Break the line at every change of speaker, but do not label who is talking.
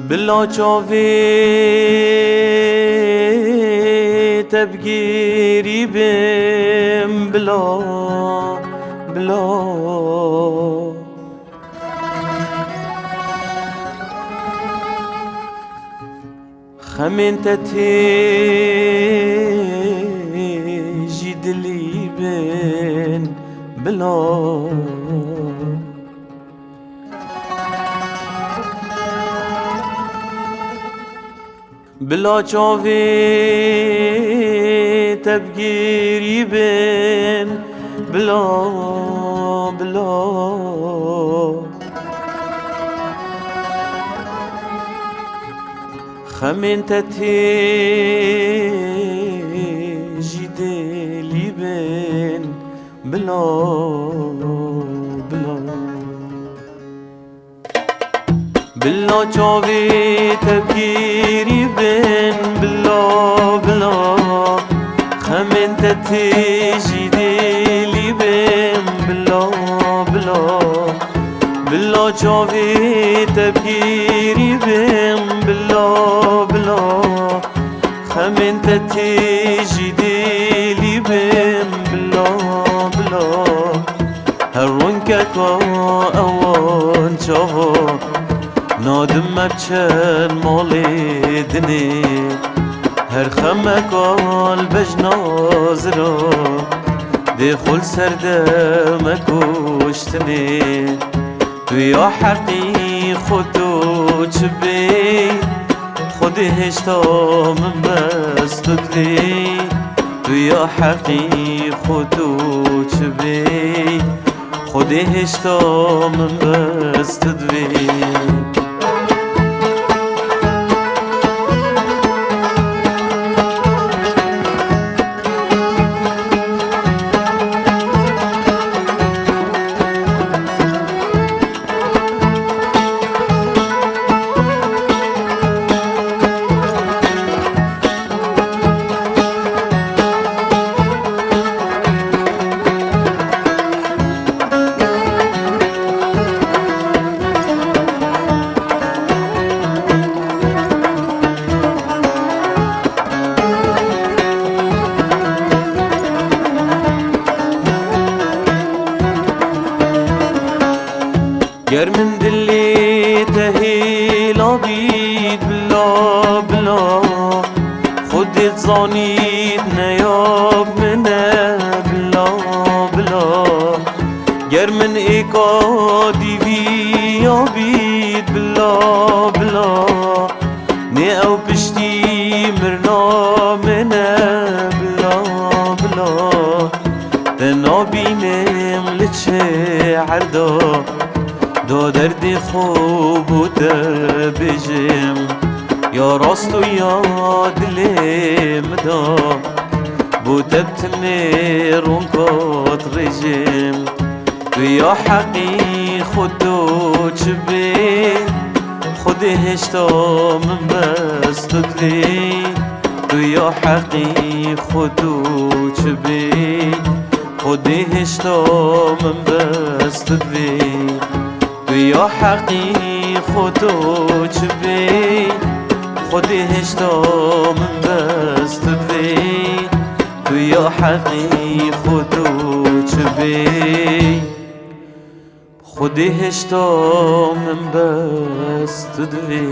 بلا چاوی تبگیری بیم بلا خمین تتیجی دلی بین بلا بلا چاوی تبگیری بین بلا خمین تتیجی دلی بین بلا بلا چاوی تبگیری بین بلا خمین تتیجی دلی بین بلا بلا چاوی تبگیری بین بلا خمین تتیجی دلی بین بلا هرون که اوان چاوا نادم مبچن مالی دنی هر خمک آل بجناز را دی خل سردم کشتنی تو یا حقی خودو چبی خودی هشتا من بستد دی تو یا حقی خودو چبی خودی هشتا من بستد دی گر من دلی تهیلا بید بلا خودت زانید نیاب منه بلا گر من ایکا دیوی یابید بلا نه او پشتی مرنا منه بلا تنابینم لچه عردا دو دردی خوب و تبجم یا راست و یا دلم دا بو تبت میرون کات رجم تو یا حقی خودو چبی خودی هشتا من بستد دی تو یا حقی خودو چبی خودی هشتا من بستد دی تو یا حقی خودو چبی خودی هشتا من بستد دی تو یا حقی خودو چبی خودی هشتا من بستد دی